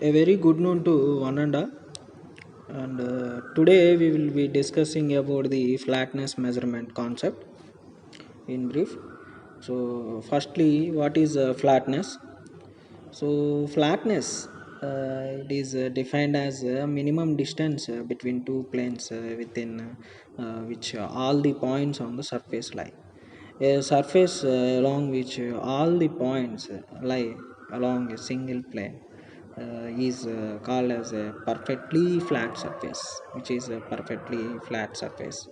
A very good noon to one and all. And today we will be discussing about the flatness measurement concept in brief. So, firstly, what is flatness? So, flatness it is defined as a minimum distance between two planes within which all the points on the surface lie. A surface along which all the points lie along a single plane is called as a perfectly flat surface, which is a perfectly flat surface.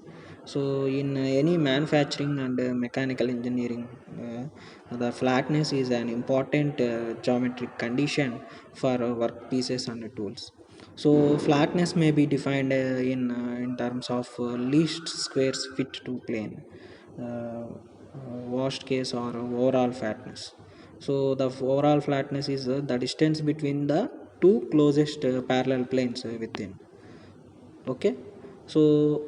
So in any manufacturing and mechanical engineering, the flatness is an important geometric condition for workpieces and tools. So flatness may be defined in terms of least squares fit to plane, worst case or overall flatness. So the overall flatness is the distance between the two closest parallel planes within. Okay, so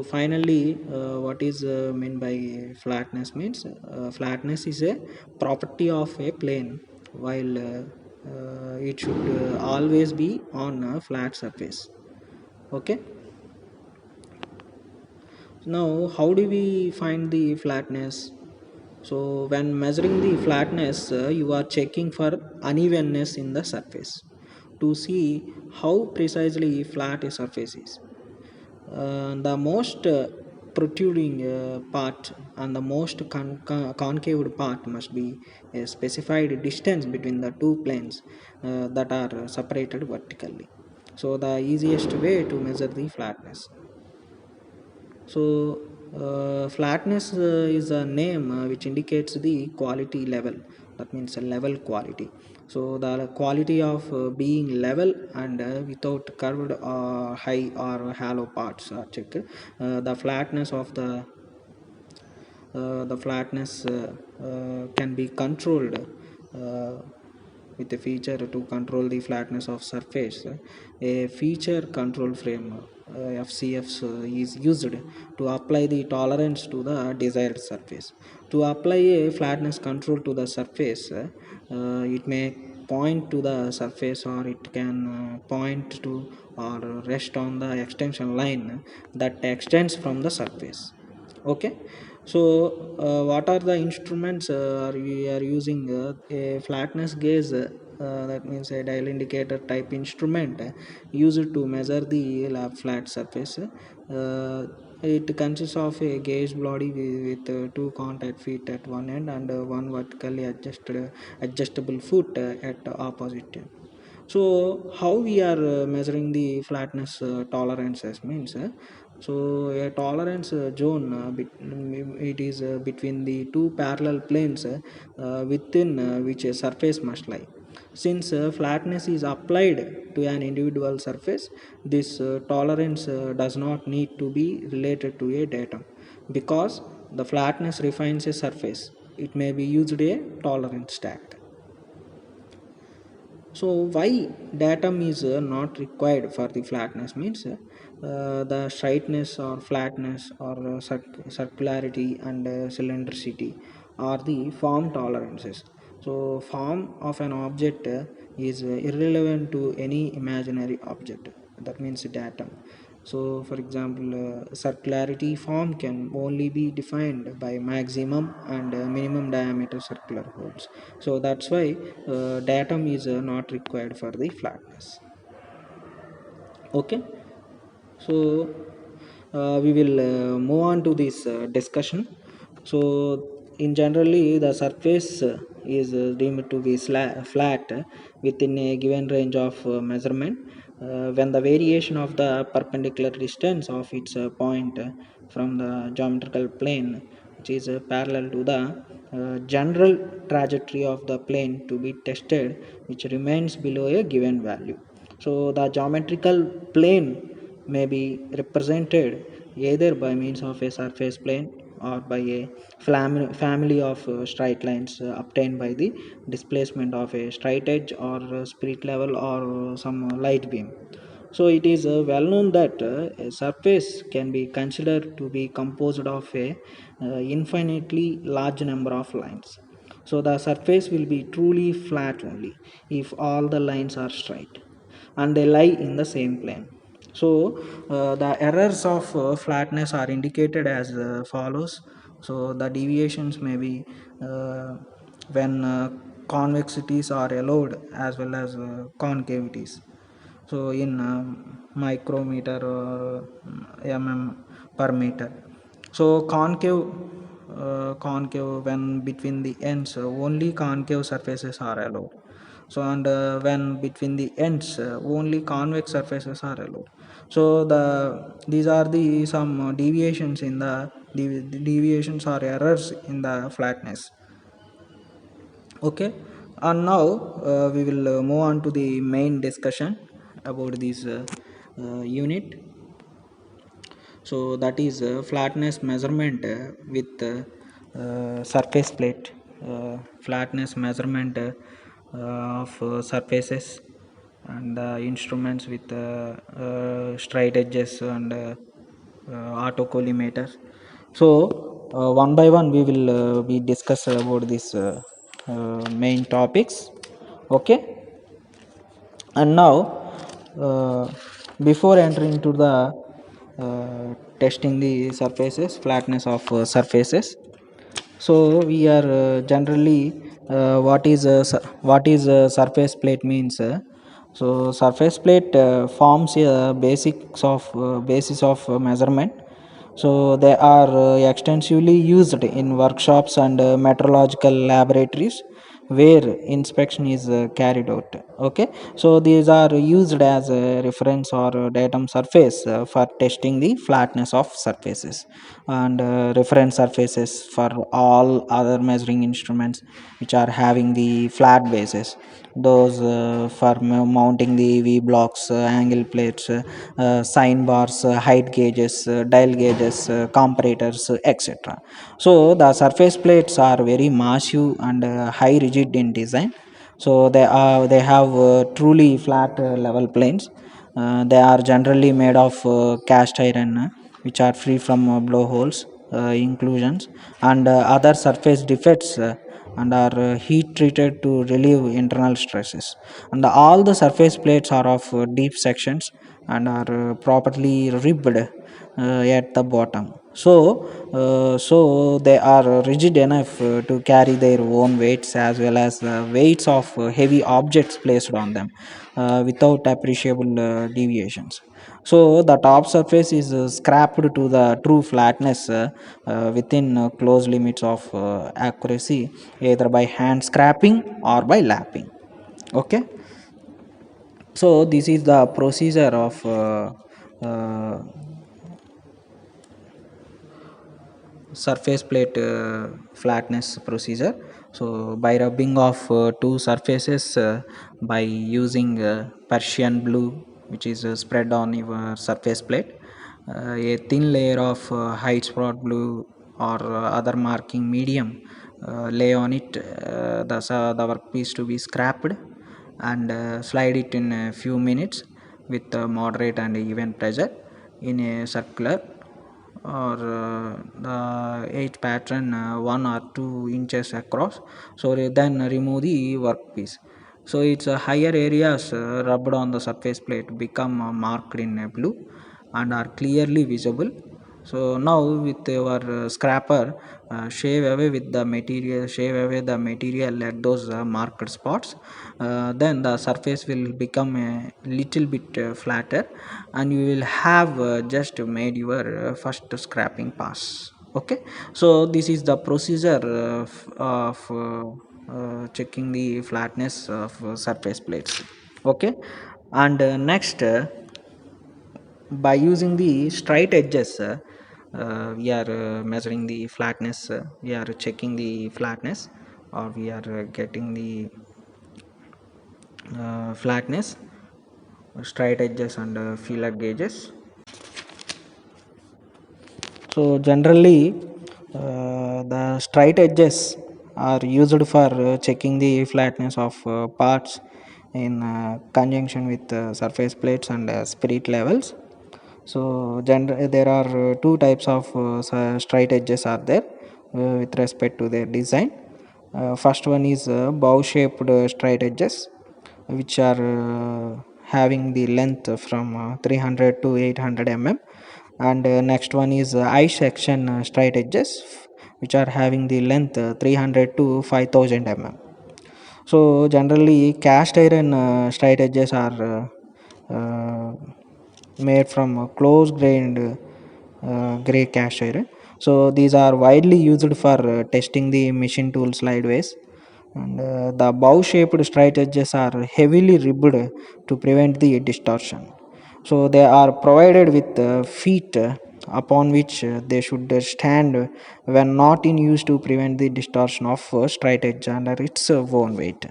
finally, what is meant by flatness means flatness is a property of a plane, while it should always be on a flat surface. Okay, now how do we find the flatness? So when measuring the flatness, you are checking for unevenness in the surface to see how precisely flat a surface is. The most protruding part and the most concave part must be a specified distance between the two planes that are separated vertically. So the easiest way to measure the flatness. So, flatness is a name which indicates the quality level. That means a level quality. So, the quality of being level and without curved or high or hollow parts are checked. The flatness of the flatness can be controlled uh, with a feature to control the flatness of surface. A feature control frame FCFs is used to apply the tolerance to the desired surface. To apply a flatness control to the surface, it may point to the surface or it can point to or rest on the extension line that extends from the surface. Okay, so what are the instruments we are using? A flatness gauge, that means a dial indicator type instrument used to measure the lab flat surface. It consists of a gauge body with two contact feet at one end and one vertically adjustable foot at the opposite end. So how we are measuring the flatness tolerances means so a tolerance zone it is between the two parallel planes within which a surface must lie. Since flatness is applied to an individual surface, this tolerance does not need to be related to a datum because the flatness refines a surface. It may be used a tolerance stack. So why datum is not required for the flatness means the straightness or flatness or circularity and cylindricity are the form tolerances. So form of an object is irrelevant to any imaginary object. That means datum. So, for example, circularity form can only be defined by maximum and minimum diameter circular holes. So that's why datum is not required for the flatness. Okay, so we will move on to this discussion. So in generally the surface is deemed to be flat within a given range of measurement when the variation of the perpendicular distance of its point from the geometrical plane which is parallel to the general trajectory of the plane to be tested which remains below a given value. So the geometrical plane may be represented either by means of a surface plane or by a family of straight lines obtained by the displacement of a straight edge or spirit level or some light beam. So it is well known that a surface can be considered to be composed of a infinitely large number of lines. So the surface will be truly flat only if all the lines are straight and they lie in the same plane. So the errors of flatness are indicated as follows. So the deviations may be when convexities are allowed as well as concavities. So in micrometer or per meter. So concave when between the ends only concave surfaces are allowed. So and when between the ends only convex surfaces are allowed. So these are the some deviations in the deviations or errors in the flatness. Okay, and now we will move on to the main discussion about this unit. So that is flatness measurement with surface plate, flatness measurement of surfaces and instruments with straight edges and autocollimator. So one by one we will be discuss about this main topics. Okay, and now before entering to the testing the surfaces flatness of surfaces, so we are generally what is surface plate means. So surface plate forms a basis of measurement. So they are extensively used in workshops and metrological laboratories where inspection is carried out. Okay, so these are used as a reference or datum surface for testing the flatness of surfaces and reference surfaces for all other measuring instruments which are having the flat bases. Those for mounting the V blocks, angle plates, sine bars, height gauges, dial gauges, comparators, etc. So the surface plates are very massive and high rigid in design. So they have truly flat level planes. They are generally made of cast iron, which are free from blowholes, inclusions, and other surface defects. And are heat treated to relieve internal stresses, and all the surface plates are of deep sections and are properly ribbed at the bottom. So they are rigid enough to carry their own weights as well as weights of heavy objects placed on them without appreciable deviations. So the top surface is scraped to the true flatness within close limits of accuracy, either by hand scraping or by lapping. Okay, so this is the procedure of uh, surface plate flatness procedure. So by rubbing off two surfaces by using Persian blue, which is spread on your surface plate, a thin layer of high spot blue or other marking medium lay on it, the workpiece to be scrapped, and slide it in a few minutes with moderate and even pressure in a circular or the edge pattern 1 or 2 inches across. So then remove the workpiece. So its higher areas rubbed on the surface plate become marked in blue and are clearly visible. So now with your scraper, shave away the material at those marked spots. Then the surface will become a little bit flatter, and you will have just made your first scraping pass. Okay, so this is the procedure of checking the flatness of surface plates. Okay, and next by using the straight edges we are measuring the flatness, we are checking the flatness, or we are getting the flatness, straight edges and feeler gauges. So generally the straight edges are used for checking the flatness of parts in conjunction with surface plates and spirit levels. So there are two types of straight edges are there with respect to their design. First one is bow shaped straight edges, which are having the length from 300 to 800 mm. And next one is I section straight edges, which are having the length 300 to 5000 mm. So generally cast iron straight edges are made from close grained gray cast iron. So these are widely used for testing the machine tool slideways. And the bow shaped straight edges are heavily ribbed to prevent the distortion. So they are provided with feet upon which they should stand when not in use to prevent the distortion of straight edge under its own weight.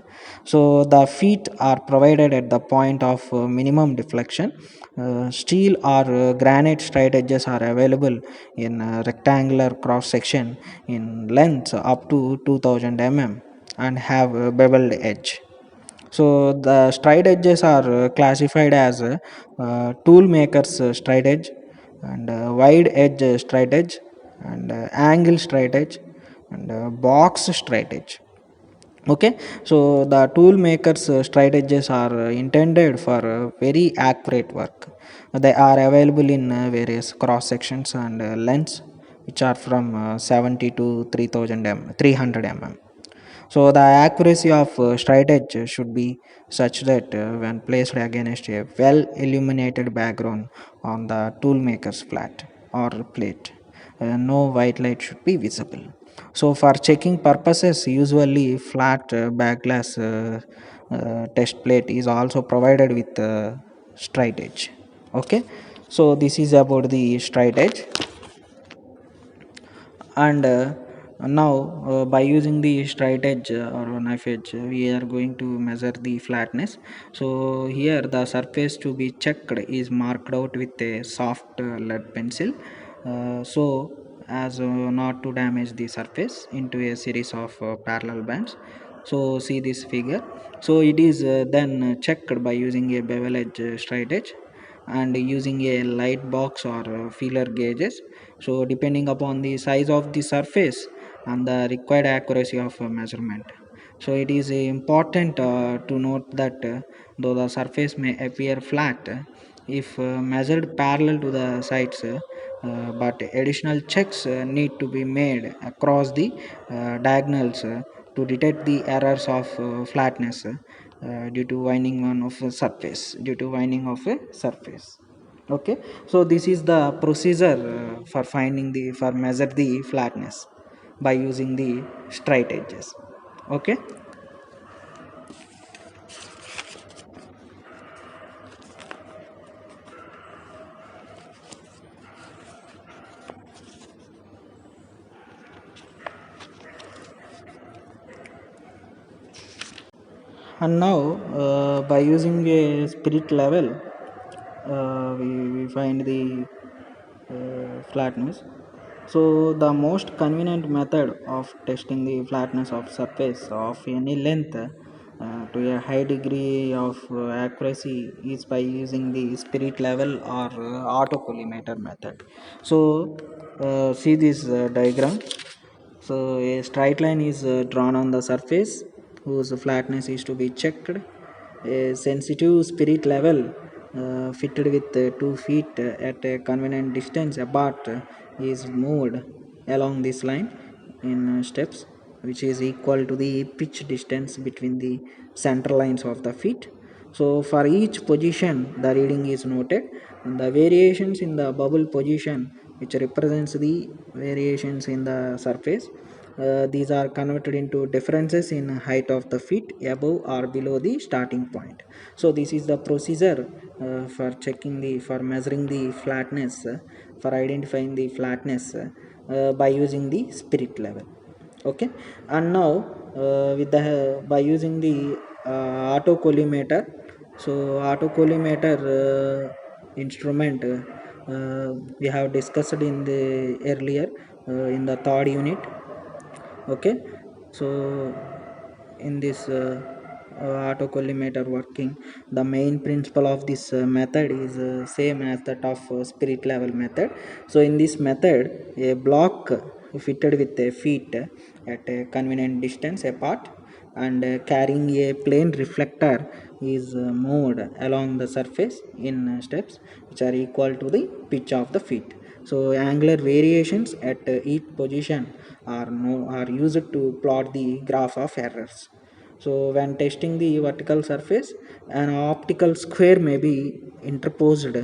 So the feet are provided at the point of minimum deflection. Steel or granite straight edges are available in rectangular cross section in length up to 2000 mm and have a beveled edge. So the straight edges are classified as tool maker's straight edge and wide edge straight edge and angle straight edge and box straight edge. Okay, so the tool makers straight edges are intended for very accurate work. They are available in various cross sections and lengths, which are from 70 to 3000 300 mm. So the accuracy of straight edge should be such that when placed against a well illuminated background on the toolmaker's flat or plate, no white light should be visible. So for checking purposes, usually flat back glass test plate is also provided with straight edge. Okay, so this is about the straight edge. And now by using the straight edge or knife edge, we are going to measure the flatness. So here the surface to be checked is marked out with a soft lead pencil, so as not to damage the surface into a series of parallel bands. So see this figure. So it is then checked by using a bevel edge straight edge and using a light box or feeler gauges. So depending upon the size of the surface and the required accuracy of measurement. So it is important to note that though the surface may appear flat, if measured parallel to the sides, but additional checks need to be made across the diagonals to detect the errors of flatness due to winding on of a surface due to winding of a surface. Okay, so this is the procedure for finding the for measure the flatness by using the straight edges. Okay, and now by using a spirit level, we find the flatness. So the most convenient method of testing the flatness of surface of any length to a high degree of accuracy is by using the spirit level or autocollimator method. So see this diagram. So a straight line is drawn on the surface whose flatness is to be checked. A sensitive spirit level fitted with 2 feet at a convenient distance apart is moved along this line in steps, which is equal to the pitch distance between the center lines of the feet. So for each position the reading is noted. The variations in the bubble position, which represents the variations in the surface, these are converted into differences in height of the feet above or below the starting point. So this is the procedure for checking the for measuring the flatness, for identifying the flatness by using the spirit level. Okay, and now with the by using the autocollimator. So autocollimator instrument we have discussed in the earlier in the third unit. Okay, so in this autocollimator working, the main principle of this method is same as that of spirit level method. So in this method, a block fitted with a feet at a convenient distance apart, and carrying a plane reflector is moved along the surface in steps which are equal to the pitch of the feet. So angular variations at each position are used to plot the graph of errors. So when testing the vertical surface, an optical square may be interposed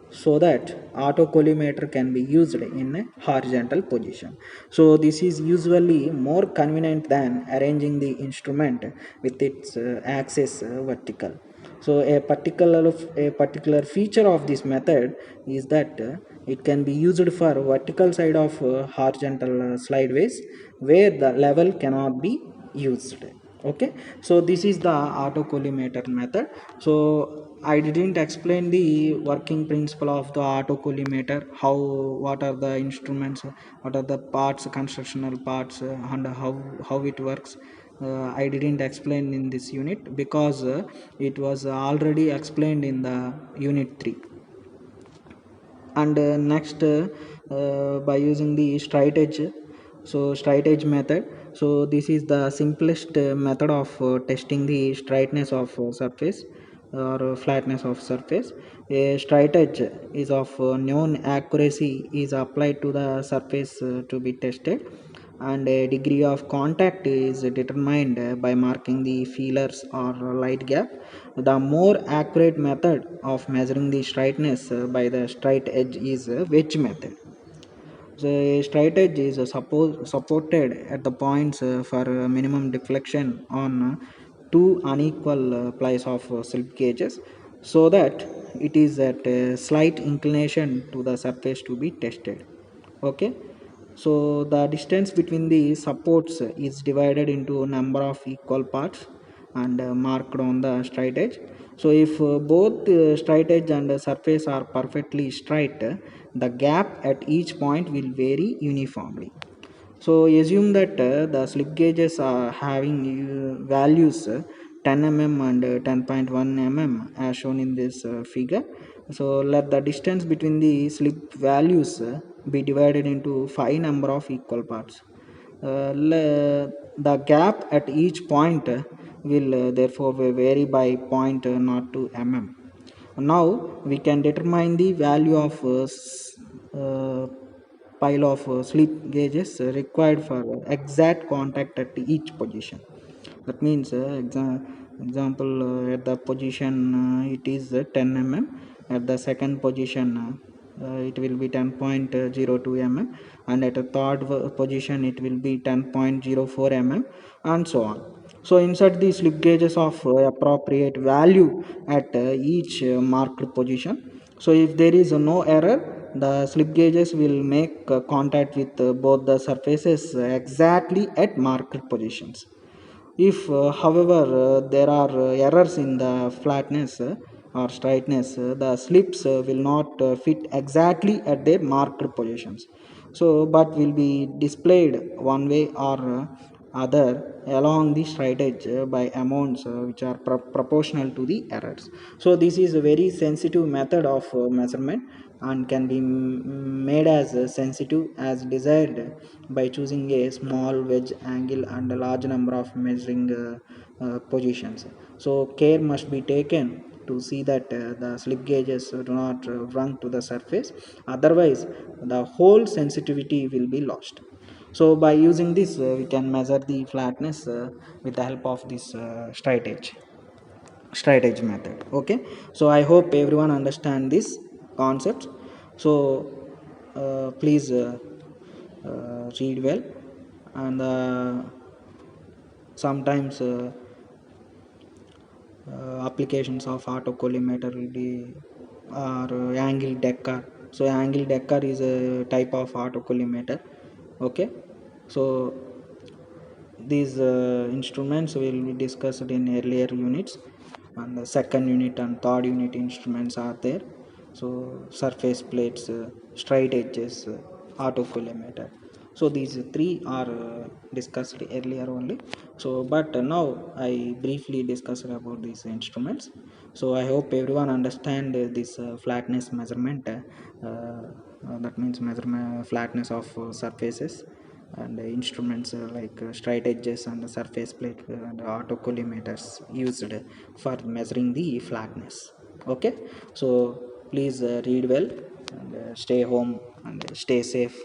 so that autocollimator can be used in a horizontal position. So this is usually more convenient than arranging the instrument with its axis vertical. So a particular feature of this method is that it can be used for vertical side of horizontal slideways where the level cannot be used. Okay, so this is the autocollimator method. So I didn't explain the working principle of the autocollimator, how, what are the instruments, what are the parts, constructional parts, and how it works. I didn't explain in this unit because it was already explained in the unit 3. And next, by using the straight edge, so straight edge method, so this is the simplest method of testing the straightness of surface or flatness of surface. A straight edge is of known accuracy is applied to the surface to be tested, and a degree of contact is determined by marking the feelers or light gap. The more accurate method of measuring the straightness by the straight edge is a wedge method. The straight edge is supported at the points for minimum deflection on two unequal plies of slip gauges, so that it is at a slight inclination to the surface to be tested. Okay, so the distance between the supports is divided into a number of equal parts and marked on the straight edge. So if both straight edge and surface are perfectly straight, the gap at each point will vary uniformly. So assume that the slip gauges are having values 10 mm and 10.1 mm as shown in this figure. So let the distance between the slip values be divided into 5 number of equal parts. The gap at each point will therefore vary by point not to mm. Now we can determine the value of pile of slip gauges required for exact contact at each position. That means example, at the position it is 10 mm, at the second position it will be 10.02 mm, and at the third position it will be 10.04 mm, and so on. So insert the slip gauges of appropriate value at each marked position. So if there is no error, the slip gauges will make contact with both the surfaces exactly at marked positions. If, however, there are errors in the flatness or straightness, the slips will not fit exactly at their marked positions. So, but will be displayed one way or other along the straight edge by amounts which are proportional to the errors. So, this is a very sensitive method of measurement and can be made as sensitive as desired by choosing a small wedge angle and a large number of measuring positions. So care must be taken to see that the slip gauges do not run to the surface, otherwise the whole sensitivity will be lost. So by using this we can measure the flatness with the help of this straight edge method. Okay, so I hope everyone understand this concept. So please read well, and sometimes applications of autocollimator will be or angle decker. So angle decker is a type of autocollimator. Okay, so these instruments will be discussed in earlier units, and the second unit and third unit instruments are there. So surface plates, straight edges, autocollimator. So these three are discussed earlier only. So but now I briefly discussed about these instruments. So I hope everyone understand this flatness measurement, that means measurement flatness of surfaces, and instruments like straight edges and surface plate and autocollimators used for measuring the flatness. Okay, so please read well and stay home and stay safe.